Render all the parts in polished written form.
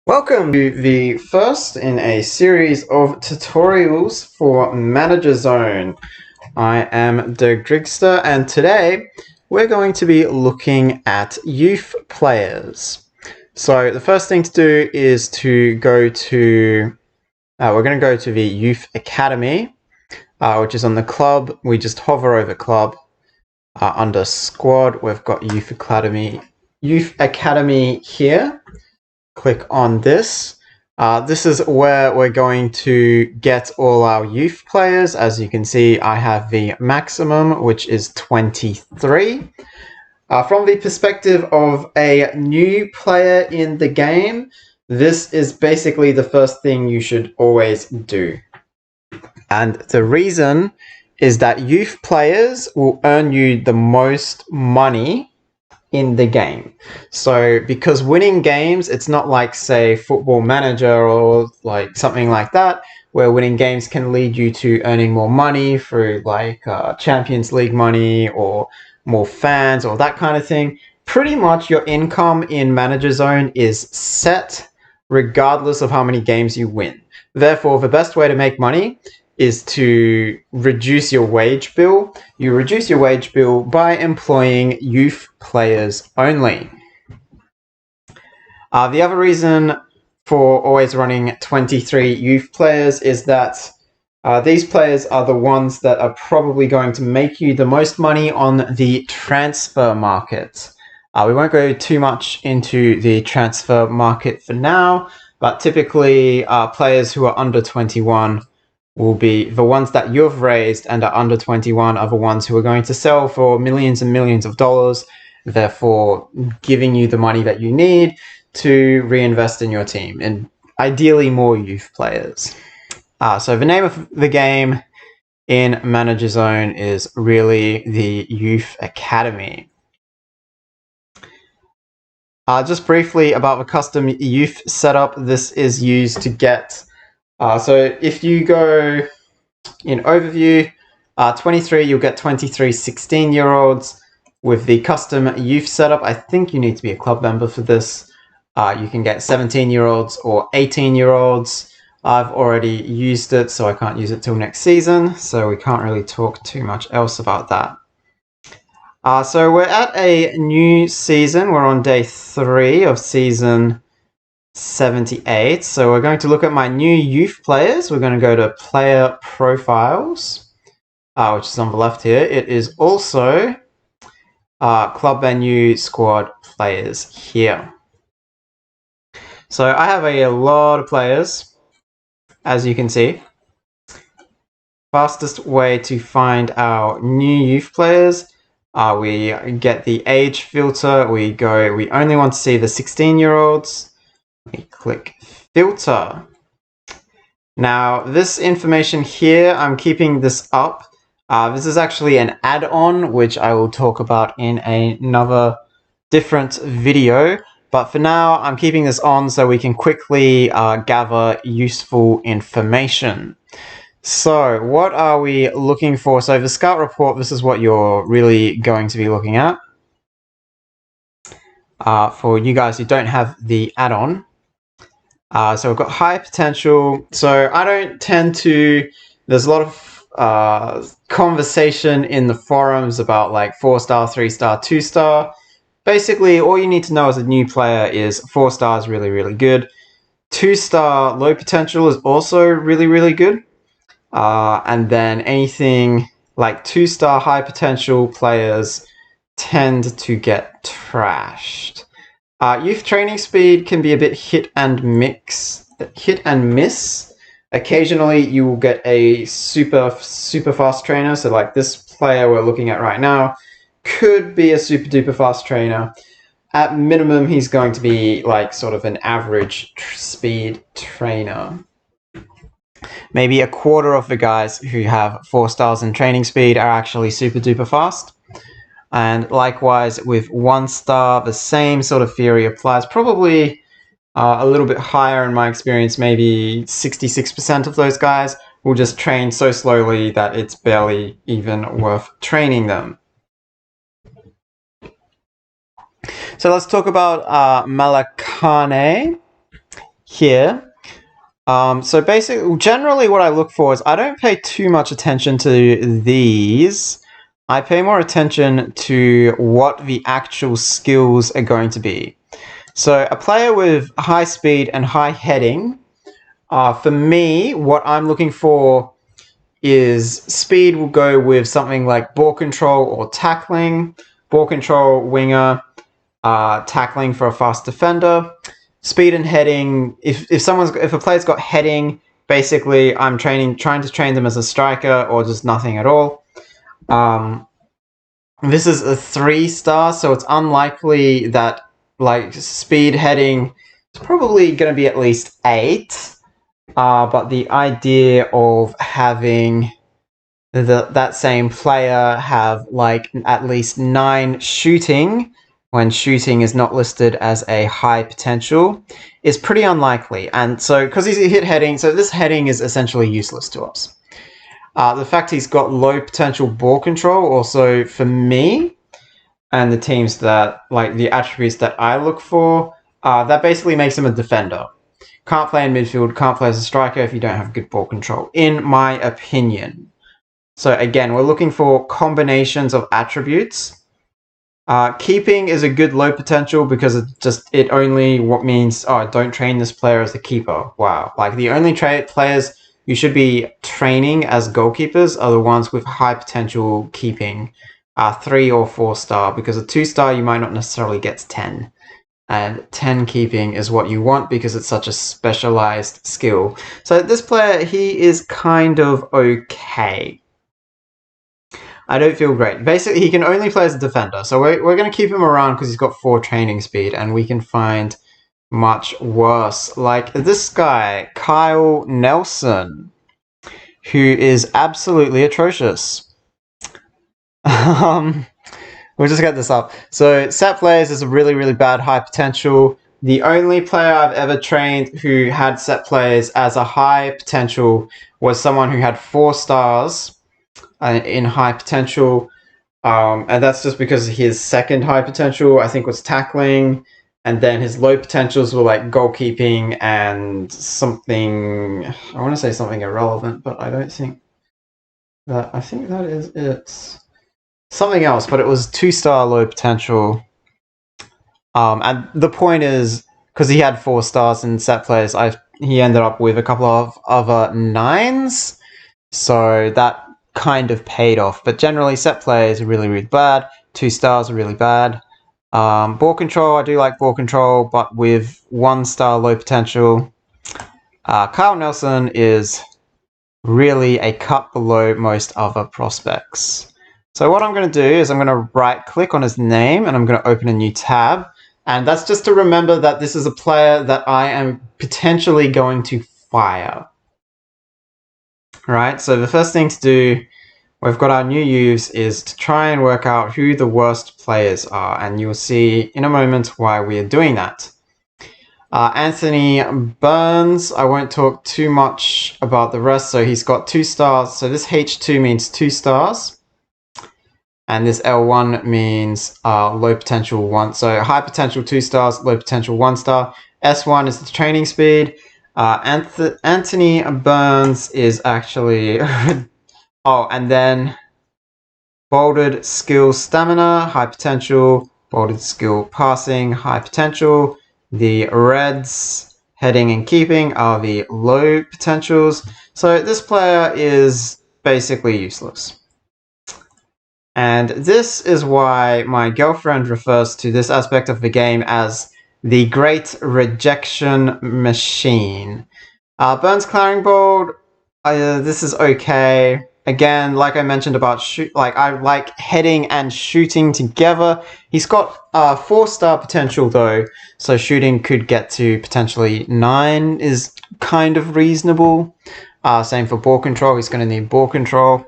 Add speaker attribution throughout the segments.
Speaker 1: Welcome to the first in a series of tutorials for Managerzone. I am the Grigster, and today we're going to be looking at youth players. So the first thing to do is to go to, we're going to go to the Youth Academy, which is on the club. We just hover over club. Under squad, we've got Youth Academy here. Click on this. This is where we're going to get all our youth players. As you can see, I have the maximum, which is 23. From the perspective of a new player in the game, this is basically the first thing you should always do. And the reason is that youth players will earn you the most money in the game. So because winning games, it's not like, say, Football Manager or like something like that, where winning games can lead you to earning more money through like Champions League money or more fans or that kind of thing. Pretty much your income in Managerzone is set regardless of how many games you win. Therefore, the best way to make money is to reduce your wage bill. You reduce your wage bill by employing youth players only. The other reason for always running 23 youth players is that these players are the ones that are probably going to make you the most money on the transfer market. We won't go too much into the transfer market for now, but typically players who are under 21 will be the ones that you've raised and are under 21 are the ones who are going to sell for millions and millions of dollars, therefore giving you the money that you need to reinvest in your team, and ideally more youth players. So the name of the game in Managerzone is really the Youth Academy. Just briefly about the custom youth setup, this is used to get so if you go in overview, 23, you'll get 23 16-year-olds. With the custom youth setup, I think you need to be a club member for this. You can get 17-year-olds or 18-year-olds. I've already used it, so I can't use it till next season, so we can't really talk too much else about that. So we're at a new season. We're on day 3 of season 78. So we're going to look at my new youth players. We're going to go to player profiles, which is on the left here. It is also club venue squad players here. So I have a lot of players, as you can see. Fastest way to find our new youth players, we get the age filter. We only want to see the 16-year-olds. We click filter. Now this information here, I'm keeping this up. This is actually an add-on, which I will talk about in another different video. But for now, I'm keeping this on so we can quickly gather useful information. So what are we looking for? So the scout report, this is what you're really going to be looking at. For you guys who don't have the add-on. So we've got high potential. So I don't tend to, there's a lot of conversation in the forums about like 4-star, 3-star, 2-star. Basically, all you need to know as a new player is 4-star is really, really good. 2-star low potential is also really, really good. And then anything like 2-star high potential players tend to get trashed. Youth training speed can be a bit hit and miss. Occasionally you will get a super fast trainer. So like this player we're looking at right now could be a super duper fast trainer. At minimum, he's going to be like sort of an average speed trainer. Maybe a quarter of the guys who have 4 stars in training speed are actually super duper fast. And likewise with 1-star, the same sort of theory applies. Probably a little bit higher in my experience, maybe 66% of those guys will just train so slowly that it's barely even worth training them. So let's talk about Malakane. here. So basically, generally what I look for is I don't pay too much attention to these. I pay more attention to what the actual skills are going to be. So a player with high speed and high heading, for me, what I'm looking for is speed will go with something like ball control or tackling. Ball control, winger, tackling for a fast defender. Speed and heading. If a player's got heading, basically I'm trying to train them as a striker or just nothing at all. This is a 3-star, so it's unlikely that like speed heading is probably going to be at least 8. But the idea of having that same player have like at least 9 shooting, when shooting is not listed as a high potential, is pretty unlikely. And so, because he's hit heading, so this heading is essentially useless to us. The fact he's got low potential ball control, also for me, and the teams that, like the attributes that I look for, that basically makes him a defender. Can't play in midfield, can't play as a striker if you don't have good ball control, in my opinion. So again, we're looking for combinations of attributes. Keeping is a good low potential because it only what means, oh, don't train this player as a keeper. Wow. Like the only players you should be training as goalkeepers are the ones with high potential keeping, 3 or 4-star, because a 2-star you might not necessarily get 10. And 10 keeping is what you want because it's such a specialized skill. So this player, he is kind of okay. I don't feel great. Basically, he can only play as a defender, so we're going to keep him around because he's got 4 training speed, and we can find much worse. Like this guy, Kyle Nelson, who is absolutely atrocious. We'll just get this up. So set plays is a really, really bad high potential. The only player I've ever trained who had set plays as a high potential was someone who had 4 stars in high potential. And that's just because his second high potential, I think, was tackling. And then his low potentials were like goalkeeping and something, I want to say something irrelevant, but I don't think that, I think that is it. Something else, but it was 2-star low potential. And the point is, because he had 4 stars in set plays, he ended up with a couple of other 9s. So that kind of paid off. But generally, set plays are really, really bad. 2 stars are really bad. Ball control, I do like ball control, but with 1-star low potential. Kyle Nelson is really a cut below most other prospects. So what I'm going to do is I'm going to right-click on his name and I'm going to open a new tab. And that's just to remember that this is a player that I am potentially going to fire. Right, so the first thing to do, we've got our new use, is to try and work out who the worst players are. And you'll see in a moment why we are doing that. Anthony Burns, I won't talk too much about the rest. So he's got 2 stars. So this H2 means 2 stars. And this L1 means low potential 1. So high potential 2 stars, low potential 1 star. S1 is the training speed. Anthony Burns is actually... oh, and then bolded skill stamina, high potential. Bolded skill passing, high potential. The reds, heading and keeping, are the low potentials. So this player is basically useless. And this is why my girlfriend refers to this aspect of the game as the Great Rejection Machine. Burns Claring Bold, this is okay. Again, like I mentioned about I like heading and shooting together. He's got 4-star potential though, so shooting could get to potentially 9 is kind of reasonable. Same for ball control, he's going to need ball control.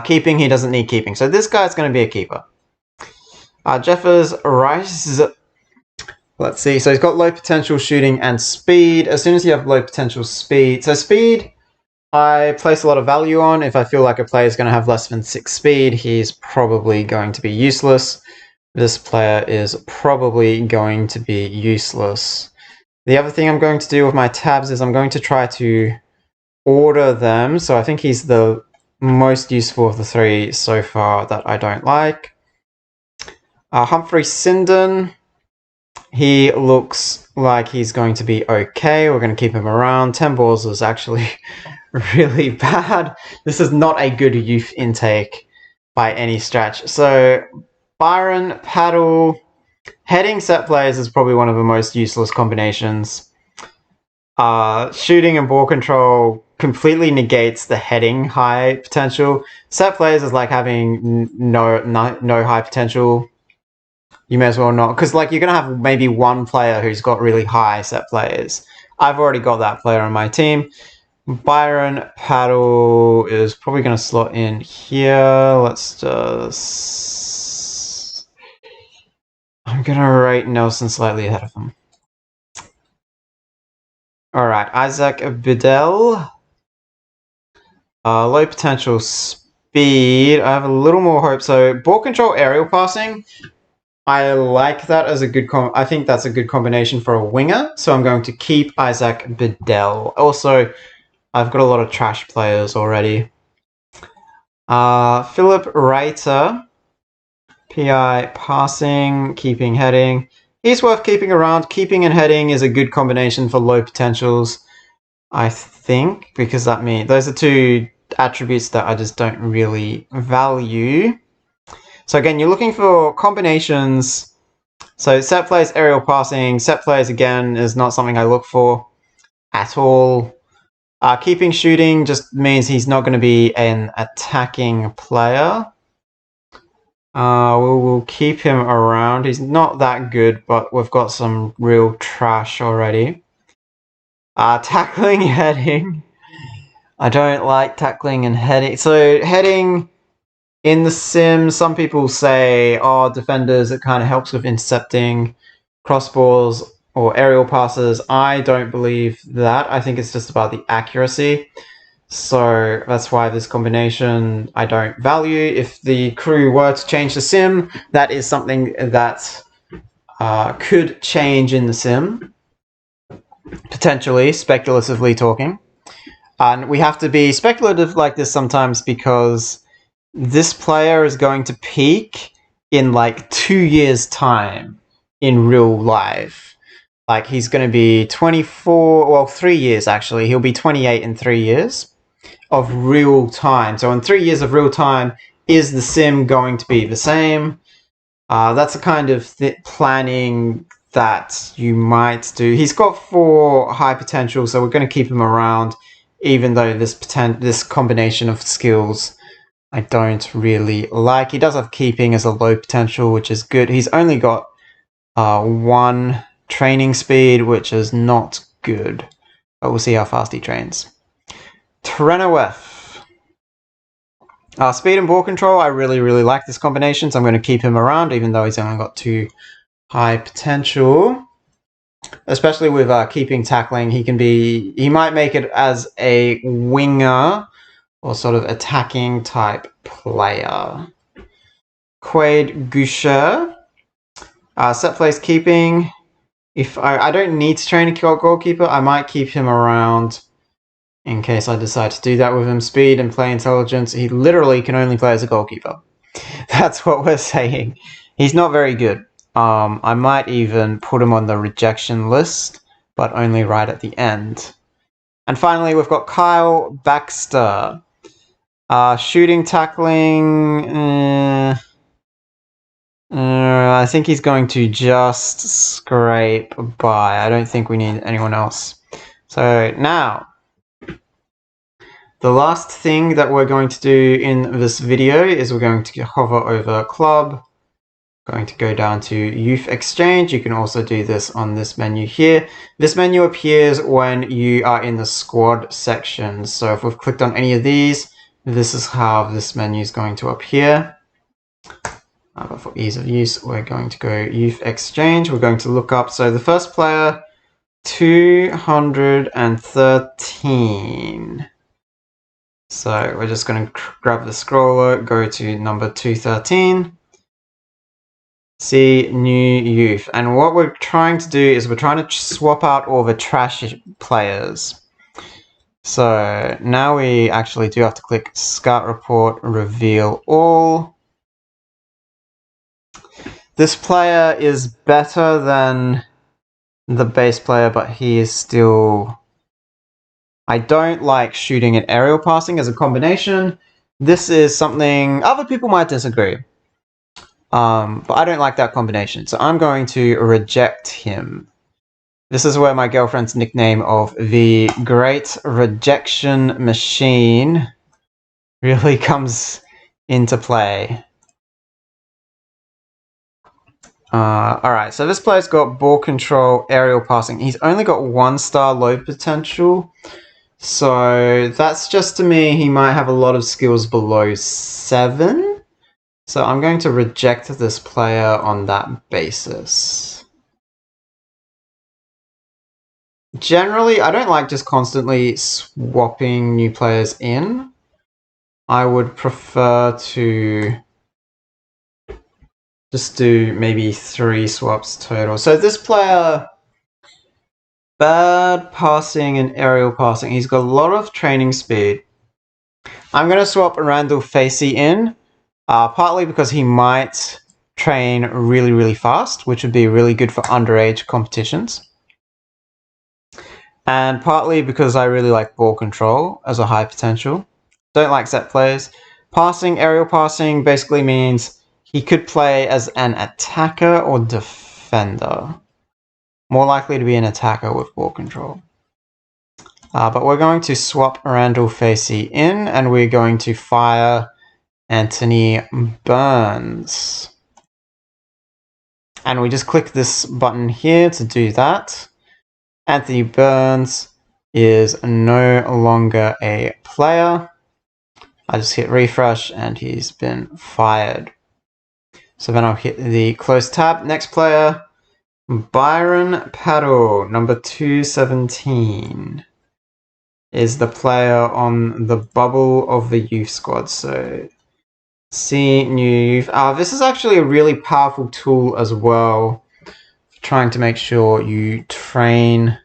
Speaker 1: Keeping, he doesn't need keeping. So this guy's going to be a keeper. Jeffers Rice, let's see. So he's got low potential shooting and speed. As soon as you have low potential speed, so speed, I place a lot of value on. If I feel like a player is going to have less than 6 speed, he's probably going to be useless. This player is probably going to be useless. The other thing I'm going to do with my tabs is I'm going to try to order them. So I think he's the most useful of the three so far that I don't like. Humphrey Sinden, he looks like he's going to be okay. We're going to keep him around. 10 balls is actually really bad. This is not a good youth intake by any stretch. So Byron, Paddle, heading set players is probably one of the most useless combinations. Shooting and ball control completely negates the heading high potential. Set players is like having no high potential. You may as well not, because like you're gonna have maybe one player who's got really high set players. I've already got that player on my team. Byron Paddle is probably gonna slot in here. Let's just. I'm gonna rate Nelson slightly ahead of him. All right, Isaac Bedell. Low potential speed. I have a little more hope. So ball control, aerial passing. I like that as a good I think that's a good combination for a winger. So I'm going to keep Isaac Bedell. Also, I've got a lot of trash players already. Philip Reiter. PI passing, keeping heading. He's worth keeping around. Keeping and heading is a good combination for low potentials, I think, because that means those are two attributes that I just don't really value. So again, you're looking for combinations. So set plays, aerial passing. Set plays, again, is not something I look for at all. Keeping shooting just means he's not going to be an attacking player. We'll keep him around. He's not that good, but we've got some real trash already. Tackling, heading. I don't like tackling and heading. So heading in the sim, some people say, oh, defenders, it kind of helps with intercepting crossballs or aerial passes. I don't believe that. I think it's just about the accuracy. So that's why this combination I don't value. If the crew were to change the sim, that is something that could change in the sim. Potentially, speculatively talking. And we have to be speculative like this sometimes because this player is going to peak in like 2 years' time in real life. Like he's going to be 24, well, 3 years actually. He'll be 28 in 3 years of real time. So in 3 years of real time, is the sim going to be the same? That's the kind of planning that you might do. He's got 4 high potential, so we're going to keep him around, even though this combination of skills I don't really like. He does have keeping as a low potential, which is good. He's only got 1 training speed, which is not good. But we'll see how fast he trains. Trenoweth. Speed and ball control, I really like this combination, so I'm going to keep him around, even though he's only got 2 high potential. Especially with keeping tackling, he might make it as a winger or sort of attacking type player. Quaid Goucher. Set place keeping. If I don't need to train a goalkeeper, I might keep him around in case I decide to do that with him. Speed and play intelligence. He literally can only play as a goalkeeper. That's what we're saying. He's not very good. I might even put him on the rejection list, but only right at the end. And finally, we've got Kyle Baxter. Shooting, tackling. I think he's going to just scrape by. I don't think we need anyone else. So now, the last thing that we're going to do in this video is we're going to hover over club, going to go down to youth exchange. You can also do this on this menu here. This menu appears when you are in the squad section. So if we've clicked on any of these, this is how this menu is going to appear. But for ease of use, we're going to go youth exchange. We're going to look up. So the first player, 213. So we're just going to grab the scroller, go to number 213. See new youth. And what we're trying to do is we're trying to swap out all the trash players. So now we actually do have to click Scout Report, Reveal All. This player is better than the base player, but he is still... I don't like shooting and aerial passing as a combination. This is something other people might disagree. But I don't like that combination, so I'm going to reject him. This is where my girlfriend's nickname of the Great Rejection Machine really comes into play. Alright, so this player's got ball control, aerial passing. He's only got 1-star load potential. So that's just to me, he might have a lot of skills below 7. So I'm going to reject this player on that basis. Generally, I don't like just constantly swapping new players in. I would prefer to just do maybe 3 swaps total. So this player, bad passing and aerial passing. He's got a lot of training speed. I'm going to swap Randall Facey in, partly because he might train really, really fast, which would be really good for underage competitions. And partly because I really like ball control as a high potential. Don't like set plays. Passing, aerial passing basically means he could play as an attacker or defender. More likely to be an attacker with ball control. But we're going to swap Randall Facey in, and we're going to fire Anthony Burns. And we just click this button here to do that. Anthony Burns is no longer a player. I just hit refresh and he's been fired. So then I'll hit the close tab. Next player, Byron Paddle, number 217, is the player on the bubble of the youth squad. So see new youth. This is actually a really powerful tool as well, trying to make sure you train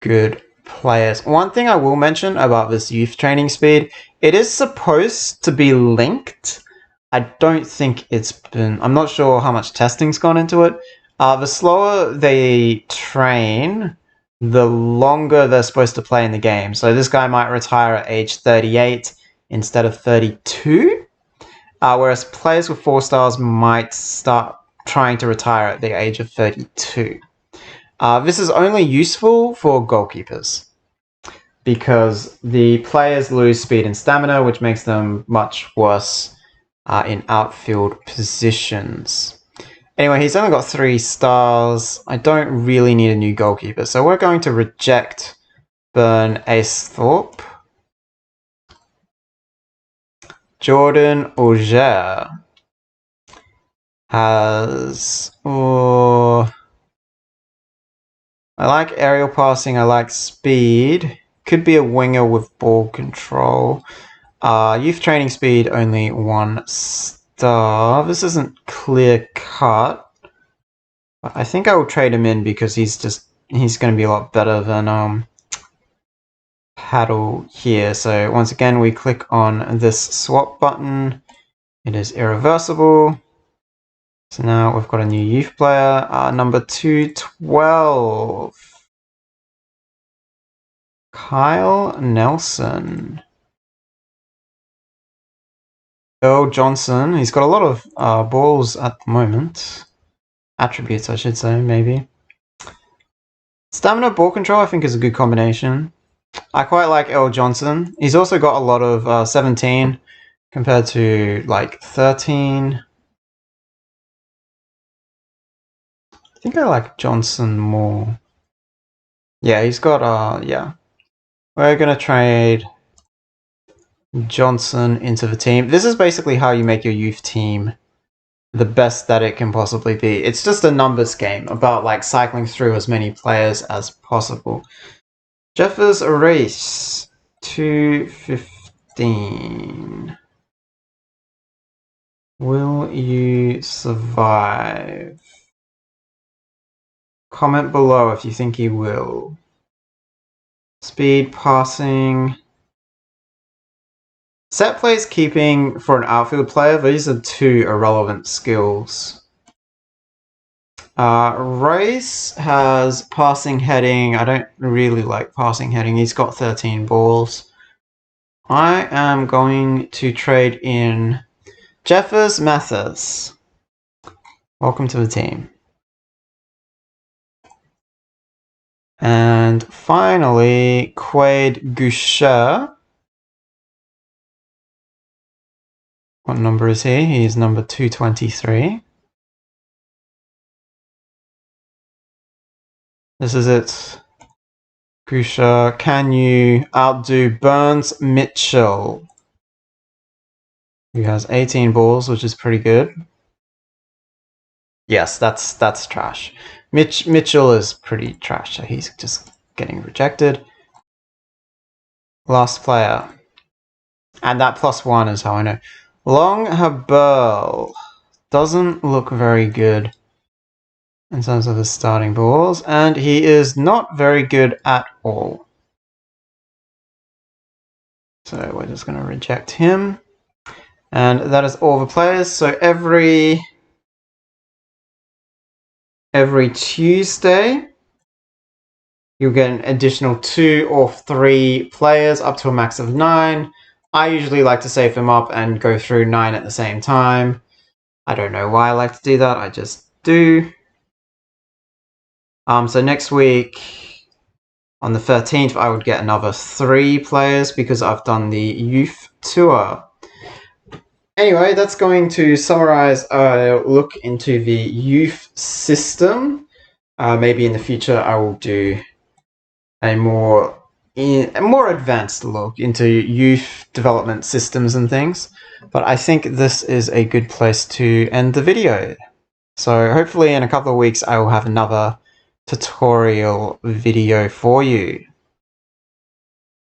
Speaker 1: good players. One thing I will mention about this youth training speed, it is supposed to be linked. I don't think it's been... I'm not sure how much testing's gone into it. The slower they train, the longer they're supposed to play in the game. So this guy might retire at age 38 instead of 32. Whereas players with 4 stars might start trying to retire at the age of 32. This is only useful for goalkeepers because the players lose speed and stamina, which makes them much worse in outfield positions. Anyway, he's only got 3 stars. I don't really need a new goalkeeper, so we're going to reject Burn Aesthorpe. Jordan Auger has... I like aerial passing, I like speed. Could be a winger with ball control. Youth training speed, only 1 star. This isn't clear cut. But I think I will trade him in because he's going to be a lot better than Paddle here. So once again, we click on this swap button. It is irreversible. So now we've got a new youth player, number 212. Kyle Nelson. Earl Johnson. He's got a lot of balls at the moment. Attributes, I should say, maybe. Stamina, ball control, I think is a good combination. I quite like Earl Johnson. He's also got a lot of 17 compared to like 13. I think I like Johnson more. Yeah, he's got, yeah. We're going to trade Johnson into the team. This is basically how you make your youth team the best that it can possibly be. It's just a numbers game about like cycling through as many players as possible. Jeffers Reese, 215. Will you survive? Comment below if you think he will. Speed, passing. Set plays keeping for an outfield player. These are two irrelevant skills. Race has passing, heading. I don't really like passing, heading. He's got 13 balls. I am going to trade in Jeffers Mathis. Welcome to the team. And finally, Quade Goucher. What number is he? He's number 223. This is it. Goucher, can you outdo Burns Mitchell, who has 18 balls, which is pretty good? Yes, that's trash. Mitchell is pretty trash, so he's just getting rejected. Last player. And that +1 is how I know. Long Haberl doesn't look very good in terms of his starting balls, and he is not very good at all. So we're just going to reject him. And that is all the players. So every Tuesday, you'll get an additional 2 or 3 players up to a max of 9. I usually like to save them up and go through 9 at the same time. I don't know why I like to do that, I just do. So next week, on the 13th, I would get another 3 players because I've done the youth tour. Anyway, that's going to summarize a look into the youth system. Maybe in the future I will do a more advanced look into youth development systems and things. But I think this is a good place to end the video. So hopefully in a couple of weeks I will have another tutorial video for you.